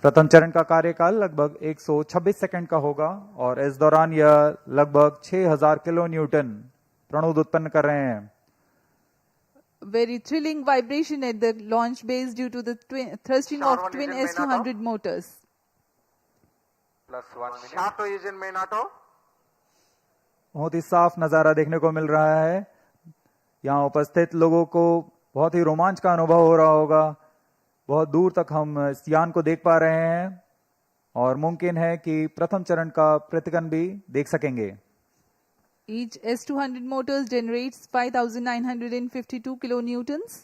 प्रथम चरण का कार्यकाल लगभग 126 सेकंड का होगा और इस दौरान यह लगभग 6000 किलो न्यूटन प्रणोद उत्पन्न कर रहे हैं. Very thrilling vibration at the launch base due to the thrusting of twin S200 motors. +1 minute. Shaft engine main auto. बहुत ही साफ नजारा देखने को मिल रहा है. यहाँ उपस्थित लोगों को बहुत ही रोमांच का अनुभव हो रहा होगा. बहुत दूर तक हम इस यान को देख पा रहे हैं और मुमकिन है कि प्रथम चरण का प्रतिकन भी देख सकेंगे. Each S200 motors generates 5,952 kilonewtons.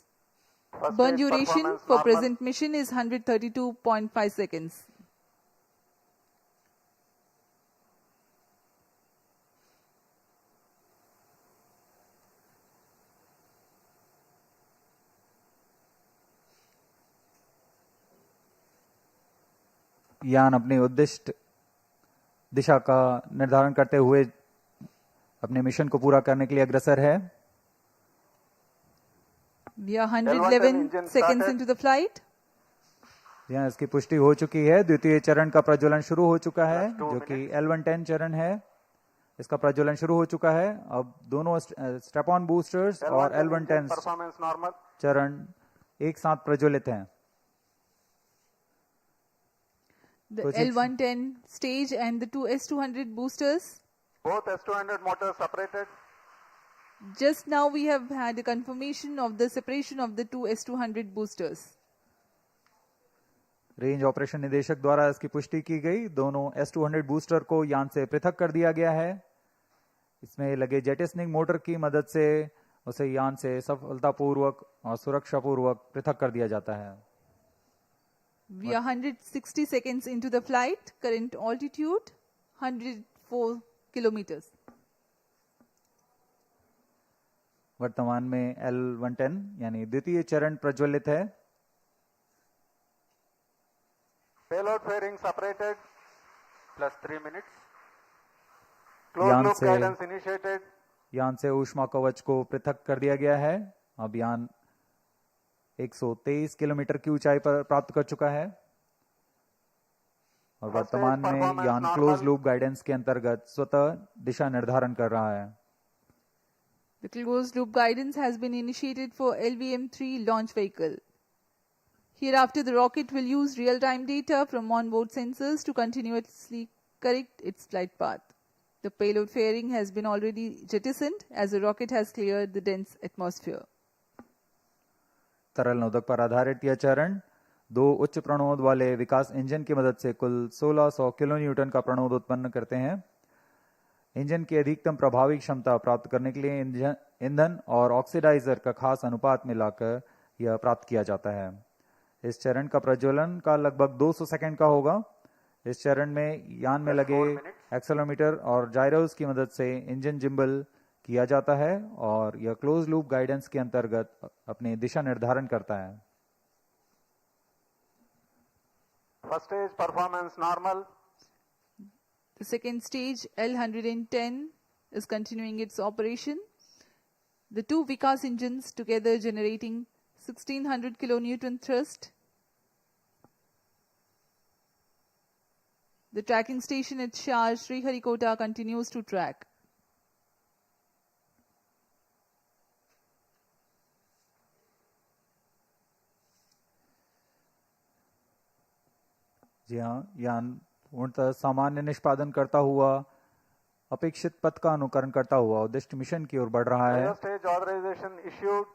Burn duration for present mission is 132.5 seconds. यान अपनी उद्दिष्ट दिशा का निर्धारण करते हुए अपने मिशन को पूरा करने के लिए अग्रसर है. We are 111 seconds into the flight. यहाँ इसकी पुष्टि हो चुकी है. द्वितीय चरण का प्रज्वलन शुरू हो चुका है जो कि L110 चरण है. इसका प्रज्वलन शुरू हो चुका है. अब दोनों स्ट्रैप ऑन बूस्टर्स और L110 चरण एक साथ प्रज्वलित हैं. The L110 stage and the two S200 boosters. Both S200 motors separated. Just now we have had a confirmation of the separation of the two S200 boosters. Range operation निदेशक द्वारा इसकी पुष्टि की गई. दोनों S200 बूस्टर को यान से पृथक कर दिया गया है. इसमें लगे जेटिसनिंग मोटर की मदद से उसे यान से सफलतापूर्वक और सुरक्षापूर्वक पृथक कर दिया जाता है. We are 160 seconds into the flight. Current altitude 104 kilometers. वर्तमान में L110 यानी द्वितीय चरण प्रज्वलित है. Payload fairing separated. +3 minutes. Closed loop guidance initiated. यान से ऊष्मा कवच को पृथक कर दिया गया है. अब यान 123 किलोमीटर की ऊंचाई पर प्राप्त कर चुका है और वर्तमान में यान क्लोज लूप गाइडेंस के अंतर्गत स्वतः दिशा निर्धारण कर रहा है. The closed loop guidance has been initiated for LVM-3 launch vehicle. Hereafter, the rocket will use real-time data from onboard sensors to continuously correct its flight path. The payload fairing has been already jettisoned as the rocket has cleared the dense atmosphere. तरल नोदक पर आधारित यह चरण दो उच्च प्रणोद वाले विकास engine की मदद से कुल 1600 किलो न्यूटन का प्रणोद उत्पन्न करते हैं. इंजन की अधिकतम प्रभावी क्षमता प्राप्त करने के लिए ईंधन और ऑक्सीडाइजर का खास अनुपात मिलाकर यह प्राप्त किया जाता है. इस चरण का प्रज्वलन का लगभग 200 सेकंड का होगा. इस चरण में यान में लगे एक्सेलेरोमीटर और जायरोस की मदद से इंजन जिम्बल किया जाता है और यह क्लोज लूप गाइडेंस के अंतर्गत अपनी दिशा निर्धारण करता है. First stage performance normal. The second stage L110 is continuing its operation. The two Vikas engines together generating 1600 kilonewton thrust. The tracking station at Shah Sriharikota continues to track. जी हाँ, यान पूर्णतः सामान्य निष्पादन करता हुआ अपेक्षित पथ का अनुकरण करता हुआ उद्दिष्ट मिशन की ओर बढ़ रहा है. Stage authorization issued.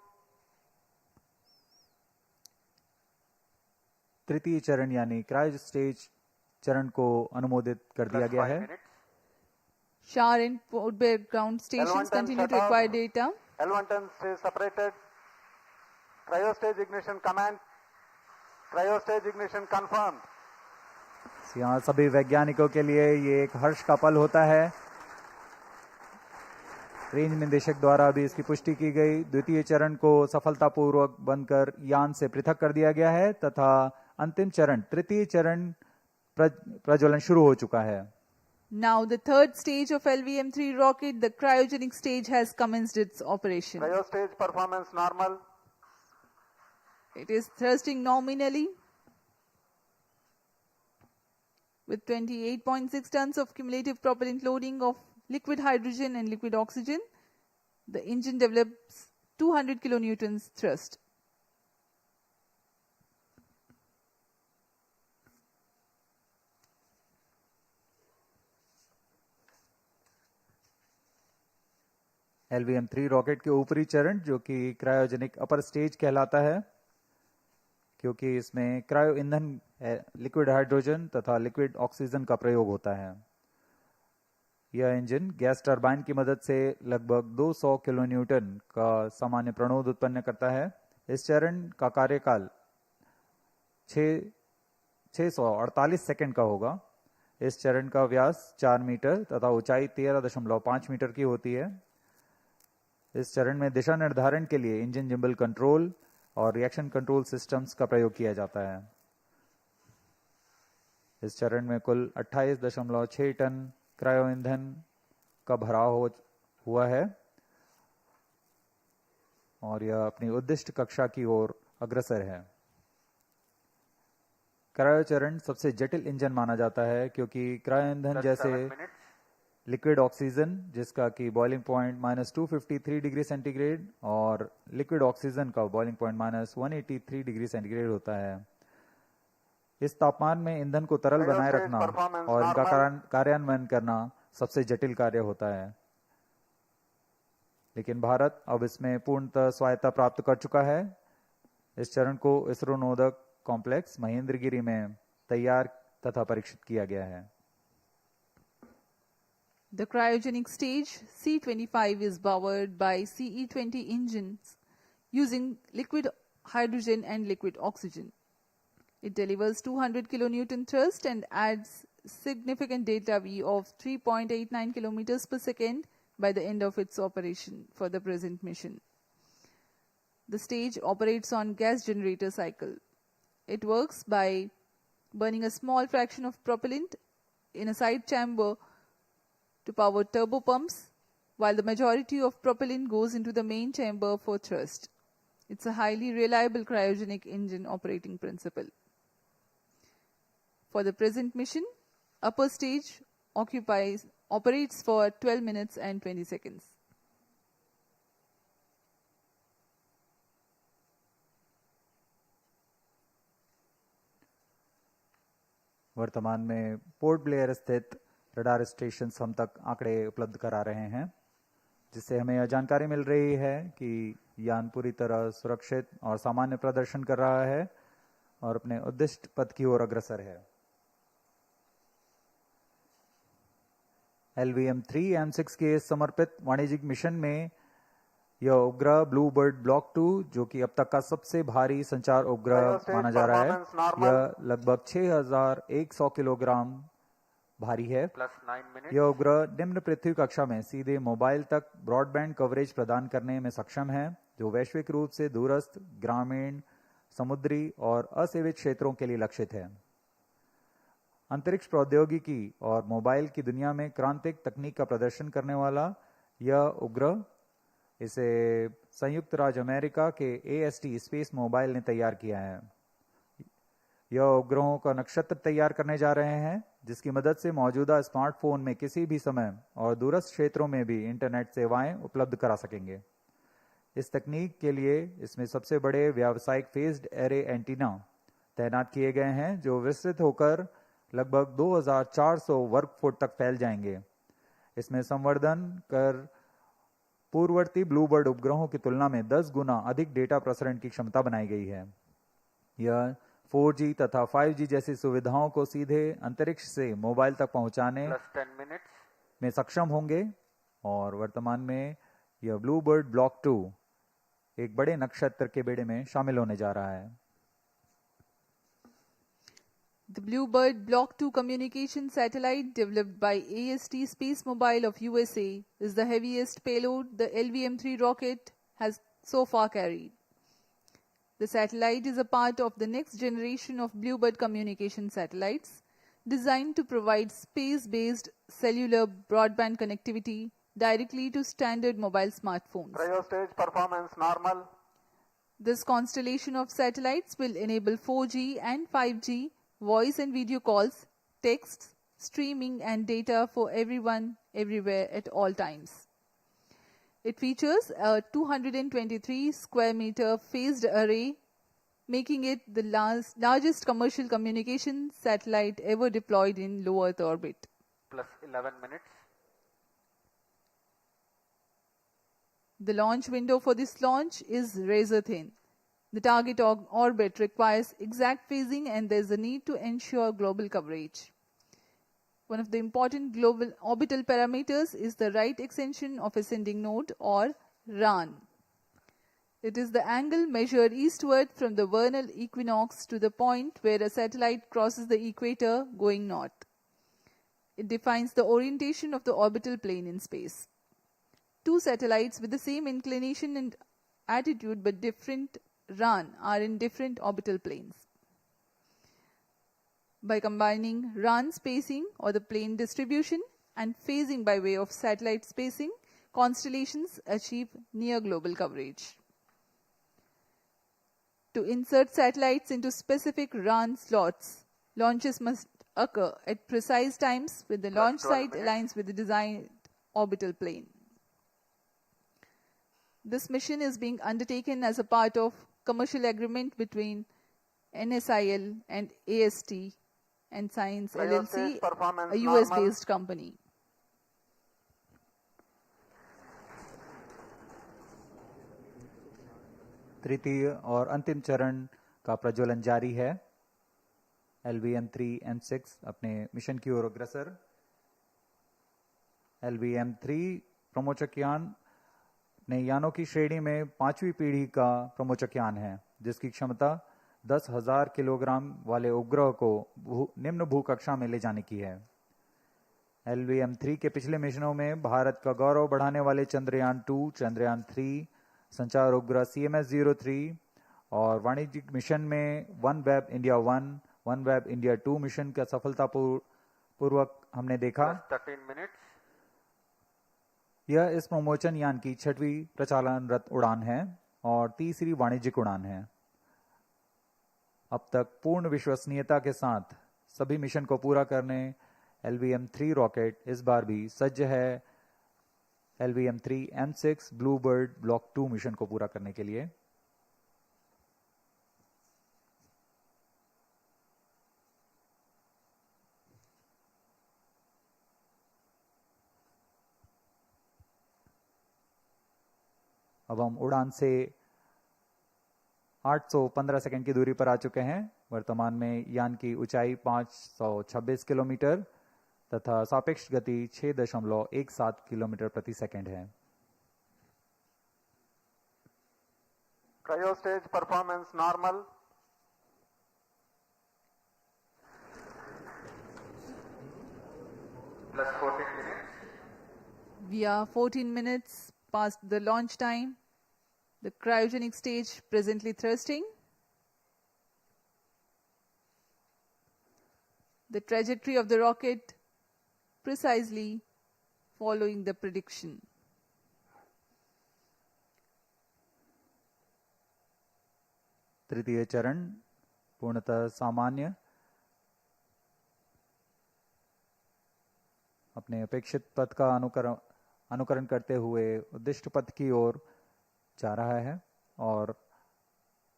तृतीय चरण यानी क्रायो स्टेज चरण को अनुमोदित कर दिया गया है. Shah and Port Blair ground stations continue to acquire data. L110 stays separated. Cryo stage ignition command. Cryo stage ignition confirmed. यहाँ सभी वैज्ञानिकों के लिए ये एक हर्ष का पल होता है. रेंज निदेशक द्वारा भी इसकी पुष्टि की गई. द्वितीय चरण को सफलतापूर्वक बनकर यान से पृथक कर दिया गया है तथा अंतिम चरण तृतीय चरण प्रज्वलन शुरू हो चुका है. Now the third stage of LVM-3 rocket, the cryogenic stage, has commenced its operation. Cryo stage performance normal. It is thrusting nominally. With 28.6 tons of cumulative propellant loading of liquid hydrogen and liquid oxygen, the engine develops 200 kilonewtons thrust. LVM-3 rocket के ऊपरी चरण जो कि cryogenic upper stage कहलाता है, क्योंकि इसमें cryo ईंधन, लिक्विड हाइड्रोजन तथा लिक्विड ऑक्सीजन का प्रयोग होता है। यह इंजन गैस टरबाइन की मदद से लगभग 200 किलोन्यूटन का सामान्य प्रणोद उत्पन्न करता है। इस चरण का कार्यकाल 648 सेकंड का होगा। इस चरण का व्यास 4 मीटर तथा ऊंचाई 13.5 मीटर की होती है। इस चरण में दिशा निर्धारण के लिए इंजन जिम्बल कंट्रोल और रिएक्शन कंट्रोल सिस्टम्स का प्रयोग किया जाता है। इस चरण में कुल 28.6 टन क्रायो ईंधन का भराव हुआ है और यह अपनी उद्दिष्ट कक्षा की ओर अग्रसर है। क्रायो चरण सबसे जटिल इंजन माना जाता है, क्योंकि क्रायो ईंधन जैसे लिक्विड ऑक्सीजन, जिसका कि बॉइलिंग पॉइंट -253 डिग्री सेंटीग्रेड, और लिक्विड ऑक्सीजन का बॉइलिंग पॉइंट -183 डिग्री सेंटीग्रेड होता है। इस तापमान में ईंधन को तरल बनाए रखना और इनका कार्यान्वयन करना सबसे जटिल कार्य होता है। लेकिन भारत अब इसमें पूर्णतः स्वायत्ता प्राप्त कर चुका है। इस चरण को इसरो नोदक कॉम्प्लेक्स महेंद्रगिरी में तैयार तथा परीक्षित किया गया है। The cryogenic stage C25 is powered by CE20 engines using liquid hydrogen and liquid oxygen. It delivers 200 kilonewton thrust and adds significant delta V of 3.89 kilometers per second by the end of its operation for the present mission. The stage operates on gas generator cycle. It works by burning a small fraction of propellant in a side chamber to power turbo pumps, while the majority of propellant goes into the main chamber for thrust. It's a highly reliable cryogenic engine operating principle. For the present mission, upper stage operates for 12 minutes and 20 seconds. वर्तमान में port Blair स्थित radar station हम तक आंकड़े उपलब्ध करा रहे हैं, जिससे हमें यह जानकारी मिल रही है कि यान पूरी तरह सुरक्षित और सामान्य प्रदर्शन कर रहा है और अपने उद्दिष्ट पथ की ओर अग्रसर है। LVM-3 M6 के समर्पित वाणिज्यिक मिशन में यह उपग्रह ब्लू बर्ड ब्लॉक 2, जो कि अब तक का सबसे भारी संचार उपग्रह माना जा रहा है, यह लगभग 6100 किलोग्राम भारी है। यह उपग्रह निम्न पृथ्वी कक्षा में सीधे मोबाइल तक ब्रॉडबैंड कवरेज प्रदान करने में सक्षम है, जो वैश्विक रूप से दूरस्थ, ग्रामीण, समुद्री और असेवित क्षेत्रों के लिए लक्षित है। अंतरिक्ष प्रौद्योगिकी और मोबाइल की दुनिया में क्रांतिक तकनीक का प्रदर्शन करने वाला यह उपग्रह, इसे संयुक्त राज्य अमेरिका के AST स्पेस मोबाइल ने तैयार किया है। यह उपग्रहों का नक्षत्र तैयार करने जा रहे हैं, जिसकी मदद से मौजूदा स्मार्टफोन में किसी भी समय और दूरस्थ क्षेत्रों में भी इंटरनेट सेवाएं उपलब्ध करा सकेंगे। इस तकनीक के लिए इसमें सबसे बड़े व्यावसायिक फेज्ड एरे एंटीना तैनात किए गए हैं, जो विस्तृत होकर लगभग 2400 वर्ग फुट तक फैल जाएंगे। इसमें संवर्धन कर पूर्ववर्ती ब्लूबर्ड उपग्रहों की तुलना में 10 गुना अधिक डेटा प्रसारण की क्षमता बनाई गई है। यह 4G तथा 5G जैसी सुविधाओं को सीधे अंतरिक्ष से मोबाइल तक पहुंचाने में सक्षम होंगे और वर्तमान में यह ब्लू बर्ड ब्लॉक 2 एक बड़े नक्षत्र के बेड़े में शामिल होने जा रहा है। The Bluebird Block 2 communication satellite developed by AST Space Mobile of USA is the heaviest payload the LVM-3 rocket has so far carried. The satellite is a part of the next generation of Bluebird communication satellites designed to provide space-based cellular broadband connectivity directly to standard mobile smartphones. Cryo stage performance normal. This constellation of satellites will enable 4G and 5G voice and video calls text, streaming, and data for everyone, everywhere, at all times. It features a 223 square meter phased array, making it the largest commercial communication satellite ever deployed in low Earth orbit. Plus 11 minutes. The launch window for this launch is razor thin. The target orbit requires exact phasing, and there is a need to ensure global coverage. One of the important global orbital parameters is the right extension of ascending node, or RAN. It is the angle measured eastward from the vernal equinox to the point where a satellite crosses the equator going north. It defines the orientation of the orbital plane in space. Two satellites with the same inclination and attitude but different RAN are in different orbital planes. By combining RAN spacing, or the plane distribution, and phasing by way of satellite spacing, constellations achieve near global coverage. To insert satellites into specific RAN slots, launches must occur at precise times when the launch site aligns with the desired orbital plane. This mission is being undertaken as a part of commercial agreement between NSIL and AST and Science LLC, a US-based company. तृतीय और अंतिम चरण का प्रज्वलन जारी है। LVM-3M6 अपने mission की ओर अग्रसर। LVM-3 प्रमोचक यान नए यानों की श्रेणी में 5वीं पीढ़ी का प्रमोचक यान है, जिसकी क्षमता 10,000 किलोग्राम वाले उपग्रह को निम्न भूकक्षा में ले जाने की है। LVM-3 के पिछले मिशनों में भारत का गौरव बढ़ाने वाले चंद्रयान-2, चंद्रयान-3, संचार उपग्रह CMS-03 और वाणिज्यिक मिशन में OneWeb India 1, OneWeb India 2 mission का सफलतापूर्वक हमने देखा। 13 minutes. यह इस प्रमोचन यान की 6वीं प्रचालनरत उड़ान है और तीसरी वाणिज्यिक उड़ान है। अब तक पूर्ण विश्वसनीयता के साथ सभी मिशन को पूरा करने LVM-3 रॉकेट इस बार भी सज्ज है LVM-3M6 ब्लूबर्ड ब्लॉक 2 मिशन को पूरा करने के लिए। अब हम उड़ान से 815 सेकंड की दूरी पर आ चुके हैं। वर्तमान में यान की ऊंचाई 526 किलोमीटर तथा सापेक्ष गति 6.17 किलोमीटर प्रति सेकंड है। Cryo stage performance normal. Plus 14 minutes. We are 14 minutes past the launch time. The cryogenic stage presently thrusting. The trajectory of the rocket precisely following the prediction. तृतीय चरण पूर्णतः सामान्य, अपने अपेक्षित पथ का अनुकरण करते हुए उद्दिष्ट पथ की ओर जा रहा है और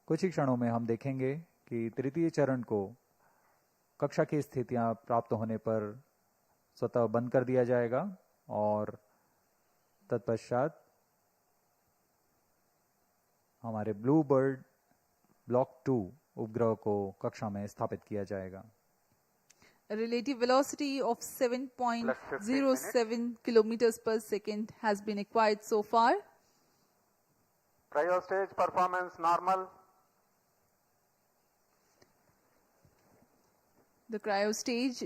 कुछ ही क्षणों में हम देखेंगे कि तृतीय चरण को कक्षा की स्थितियां प्राप्त होने पर स्वतः बंद कर दिया जाएगा और तत्पश्चात हमारे ब्लूबर्ड ब्लॉक 2 उपग्रह को कक्षा में स्थापित किया जाएगा। A relative velocity of 7.07 kilometers per second has been acquired so far. Cryo stage performance normal. The cryo stage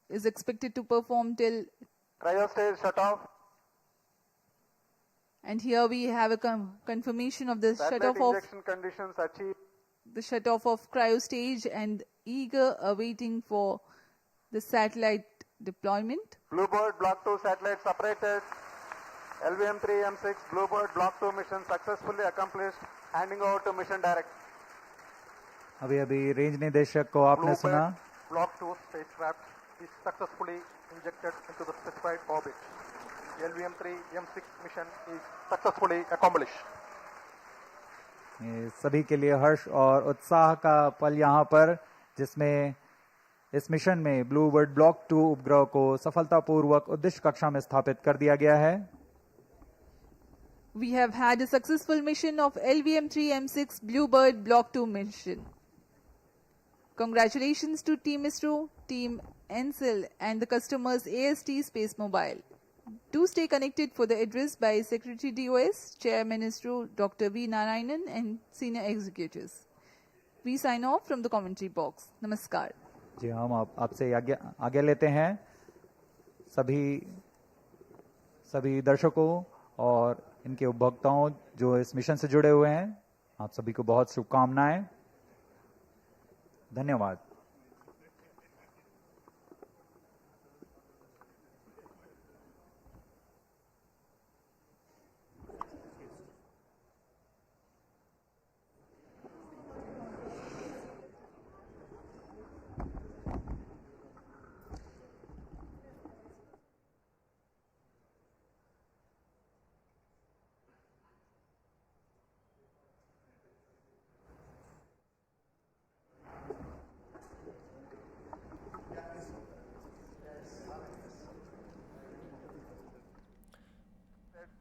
is expected to perform till Cryo stage shut off. And here we have a confirmation of the Satellite shut-off of injection conditions achieved. the shut-off of cryo stage and eager awaiting for the satellite deployment. Bluebird Block 2 satellite separated. LVM-3M6 Bluebird Block 2 mission successfully accomplished. Handing over to mission director. अभी range निदेशक को आपने सुना। Block 2 spacecraft is successfully injected into the specified orbit. LVM-3 M6 mission is successfully accomplished. ये सभी के लिए हर्ष और उत्साह का पल यहाँ पर, जिसमें इस मिशन में ब्लू बर्ड ब्लॉक 2 उपग्रह को सफलतापूर्वक उद्देश्य कक्षा में स्थापित कर दिया गया है। We have had a successful mission of LVM-3 M6 Bluebird Block 2 mission. Congratulations to Team ISRO, Team ENSIL and the customers AST Space Mobile. Do stay connected for the address by Secretary DOS, Chairman ISRO Dr. V. Narayanan and senior executives. We sign off from the commentary box. Namaskar. जी, हम आपसे आज्ञा लेते हैं। सभी दर्शकों और इनके उपभोक्ताओं जो इस मिशन से जुड़े हुए हैं, आप सभी को बहुत शुभकामनाएं। धन्यवाद।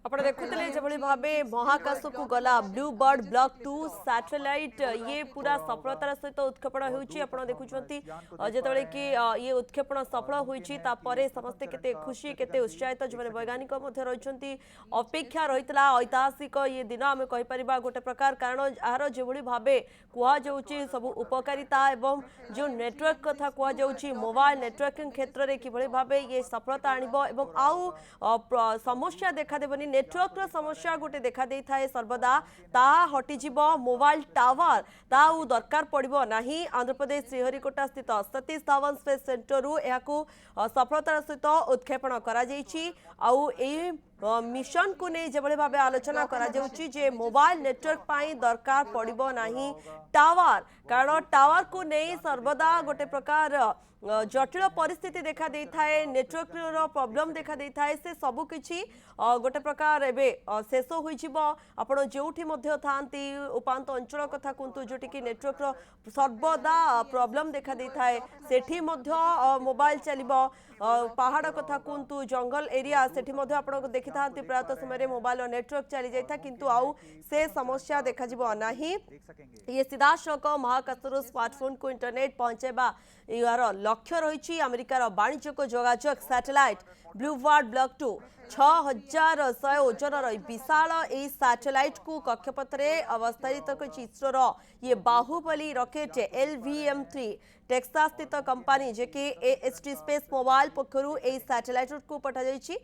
ଆପଣ ଦେଖୁଥିଲେ ଯେଭଳି ଭାବେ ମହାକାଶକୁ ଗଲା ବ୍ଲୁ ବର୍ଡ ବ୍ଲକ 2 ସାଟେଲାଇଟ୍ ये पूरा सफलतार सहित उत्क्षेपण होउछि। आपण देखुछंती जेतबेले कि ये उत्क्षेपण सफल होइछि तापरे समस्त केते खुशी केते उत्साहित जने वैज्ञानिक मध्ये रहिछंती। अपेक्षा रहितला ऐतिहासिक ये दिन आमे कहि परिबा गोटे प्रकार, कारण आरो जेभଳି भाबे कुआ जाउछि सब उपकारिता एवं जो नेटवर्क कथा कुआ जाउछि मोबाइल नेटवर्किंग क्षेत्र रे किभଳି भाबे ये सफलता आनिबो एवं आउ समस्या देखा देबनी। नेटवर्क समस्या गोटे देखा दे थाए सर्वदा, ता हटि जीव मोबाइल टावर ता दरकार पड़िबो नाही। आंध्र प्रदेश श्रीहरिकोटा स्थित सतीश धवन स्पेस सेंटर रु एहाकू सफलतार सहित उत्क्षेपण करा जायछि। आउ ए मिशन को नहीं जेभଳି भाबे आलोचना करा जाउछि जे मोबाइल नेटवर्क पाई दरकार पड़िबो नाही टावर, कारण टावर को नहीं सर्वदा गोटे प्रकार जटिल परिस्थिति देखा दे थाए, नेटवर्क रो प्रॉब्लम देखा दे थाए। से सब किछि गोटे प्रकार एबे शेष होई जिवो। आपण जेउठी मध्ये थांती उपांत अंचल कथा कुंतु जोटी कि नेटवर्क रो सर्वदा प्रॉब्लम देखा दे थाए, सेठी मध्ये मोबाइल चलिबो। पहाड़ कथा कुंतु जंगल एरिया सेठी मध्ये आपण देखि थांती प्रात समय मोबाइल नेटवर्क चली जाइथा, किंतु आउ से समस्या देखा जिवो नाही। ये सीधा सक महाकाशर स्मार्टफोन को इंटरनेट पहुंचेबा यार लक्ष्य रही। अमेरिकार वाणिज्य को जोगाजोग सैटेलाइट ब्लूबर्ड ब्लॉक 2 6100 ओजन विशाल ए सैटेलाइट को कक्षपथ में अवस्थित इसरोर ये बाहुबली रॉकेट LVM-3 टेक्सास स्थित कंपनी जे कि AST स्पेस मोबाइल पक्षरु ए सैटेलाइट को पठा जायछि।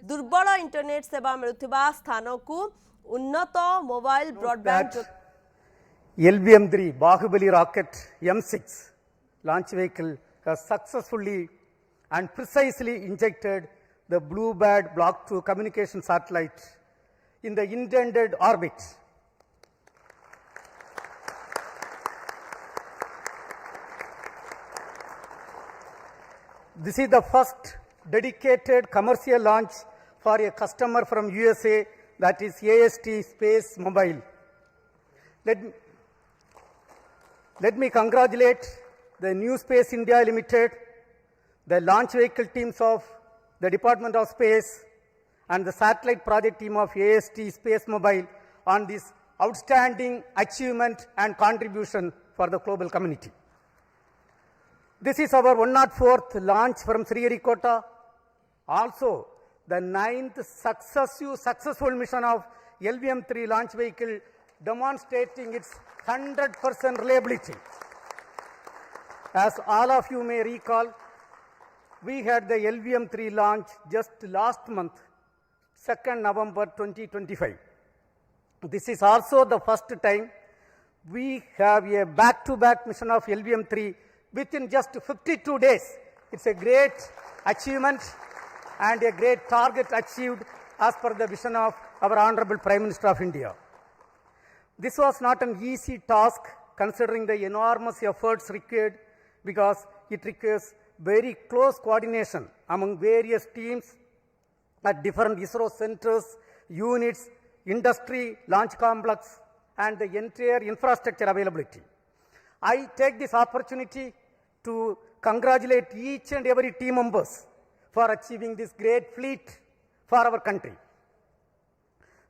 दुर्बल इंटरनेट सेवा मिलुथिबा स्थान को उन्नत mobile broadband LVM-3 Bahubali rocket M6 launch vehicle has successfully and precisely injected the Bluebird Block 2 communication satellite in the intended orbit. This is the first dedicated commercial launch for a customer from USA, that is AST Space Mobile. Let me congratulate the New Space India Limited, the launch vehicle teams of the Department of Space and the satellite project team of AST Space Mobile on this outstanding achievement and contribution for the global community. This is our 104th launch from Sriharikota, also the 9th successful mission of LVM-3 launch vehicle, demonstrating its 100% reliability. As all of you may recall, we had the LVM-3 launch just last month, 2nd November 2025. This is also the first time we have a back-to-back mission of LVM-3 within just 52 days. It's a great achievement and a great target achieved as per the vision of our Honorable Prime Minister of India. This was not an easy task considering the enormous efforts required, because it requires very close coordination among various teams at different ISRO centers, units, industry, launch complex, and the entire infrastructure availability. I take this opportunity to congratulate each and every team members for achieving this great feat for our country.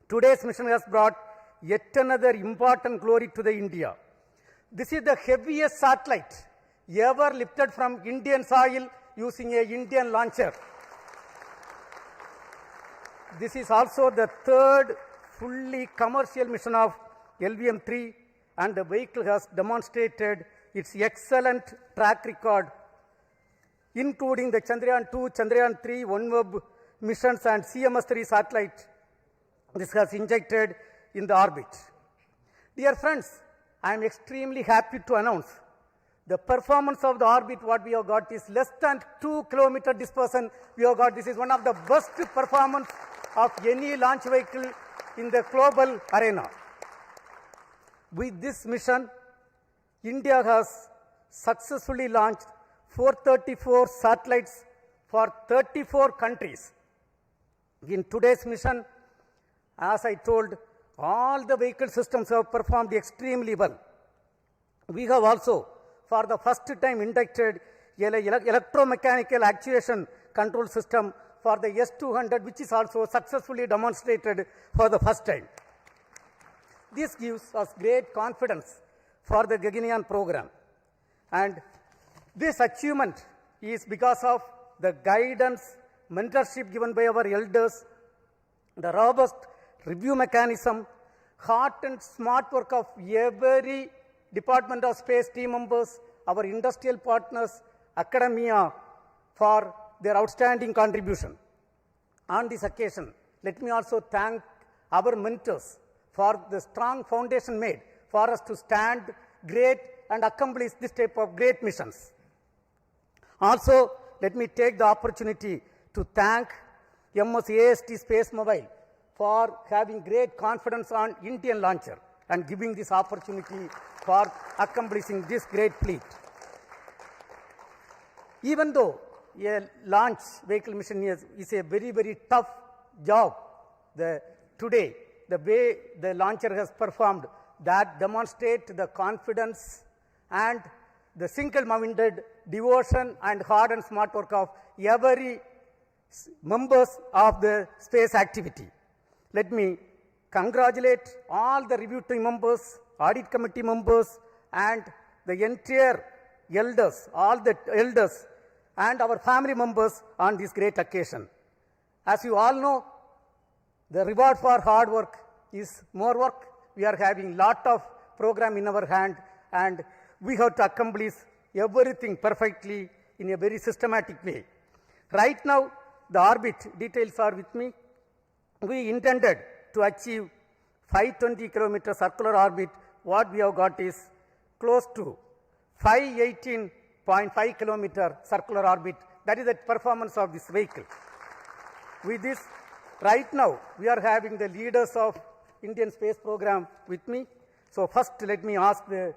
Today's mission has brought yet another important glory to the India. This is the heaviest satellite ever lifted from Indian soil using a Indian launcher. This is also the third fully commercial mission of LVM-3, and the vehicle has demonstrated its excellent track record, including the Chandrayaan-2, Chandrayaan-3, OneWeb missions and CMS-3 satellite. This has injected in the orbit. Dear friends, I am extremely happy to announce the performance of the orbit what we have got is less than 2 kilometer dispersion we have got. This is one of the best performance of any launch vehicle in the global arena. With this mission, India has successfully launched 434 satellites for 34 countries. In today's mission, as I told, all the vehicle systems have performed extremely well. We have also, for the first time, inducted electromechanical actuation control system for the S-200, which is also successfully demonstrated for the first time. This gives us great confidence for the Gaganyaan program. And this achievement is because of the guidance, mentorship given by our elders, the robust review mechanism, hard and smart work of every Department of Space team members, our industrial partners, academia, for their outstanding contribution. On this occasion, let me also thank our mentors for the strong foundation made for us to stand great and accomplish this type of great missions. Also, let me take the opportunity to thank MS-AST Space Mobile for having great confidence on Indian launcher and giving this opportunity for accomplishing this great feat. Even though a launch vehicle mission is a very, very tough job, today, the way the launcher has performed, that demonstrate the confidence and the single-minded devotion and hard and smart work of every members of the space activity. Let me congratulate all the review team members, audit committee members, and the entire elders, all the elders, and our family members on this great occasion. As you all know, the reward for hard work is more work. We are having lot of program in our hand, and we have to accomplish everything perfectly in a very systematic way. Right now, the orbit details are with me. We intended to achieve 520 kilometer circular orbit. What we have got is close to 518.5 kilometer circular orbit. That is the performance of this vehicle. With this, right now, we are having the leaders of Indian space program with me. So first, let me ask the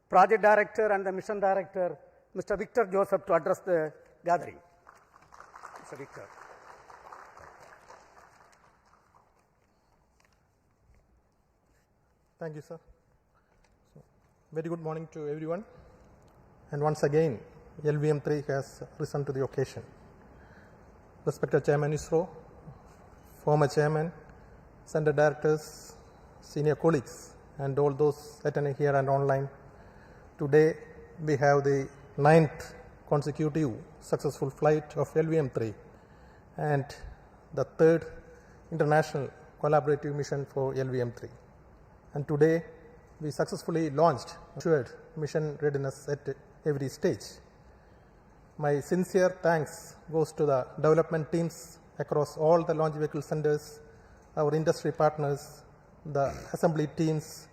project director and the mission director, Mr. Victor Joseph, to address the gathering. Mr. Victor. Thank you, sir. Very good morning to everyone. And once again, LVM-3 has risen to the occasion. Respected Chairman ISRO, former Chairman, Center Directors, senior colleagues, and all those attending here and online. Today, we have the 9th consecutive successful flight of LVM-3 and the 3rd international collaborative mission for LVM-3. And today, we successfully launched assured mission readiness at every stage. My sincere thanks goes to the development teams across all the launch vehicle centers, our industry partners, the assembly teams,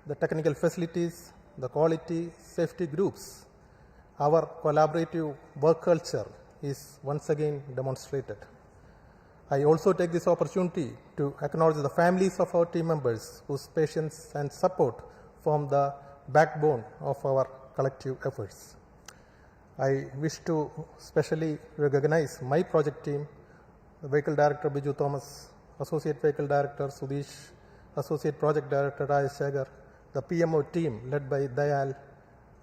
the technical facilities, the quality safety groups. Our collaborative work culture is once again demonstrated. I also take this opportunity to acknowledge the families of our team members whose patience and support form the backbone of our collective efforts. I wish to specially recognize my project team, the Vehicle Director Biju Thomas, Associate Vehicle Director Sudesh, Associate Project Director Rajesh Shagar, the PMO team led by Dayal,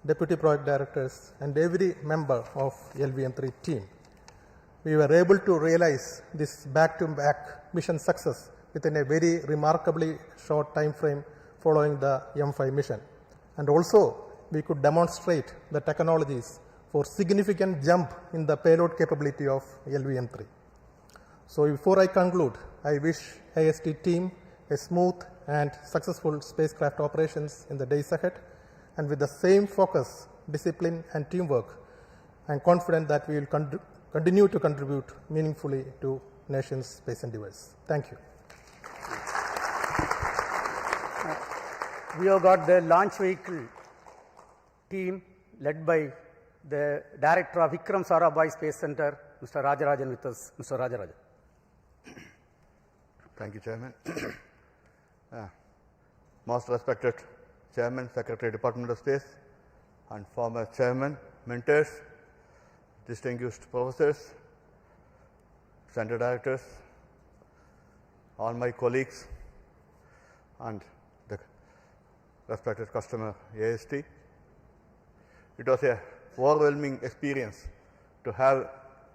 Deputy Project Directors, and every member of LVM3 team. We were able to realize this back-to-back mission success within a very remarkably short time frame following the M5 mission. And also, we could demonstrate the technologies for significant jump in the payload capability of LVM3. So before I conclude, I wish AST team a smooth and successful spacecraft operations in the days ahead. And with the same focus, discipline, and teamwork, I am confident that we will continue to contribute meaningfully to nation's space endeavors. Thank you. We have got the launch vehicle team led by the Director of Vikram Sarabhai Space Center, Mr. Rajarajan with us. Mr. Rajarajan. Thank you, Chairman. Most respected Chairman, Secretary, Department of Space, and former Chairman, mentors, distinguished professors, center directors, all my colleagues, and the respected customer AST. It was a overwhelming experience to have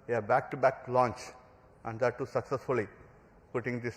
a back-to-back launch, and that too successfully, putting this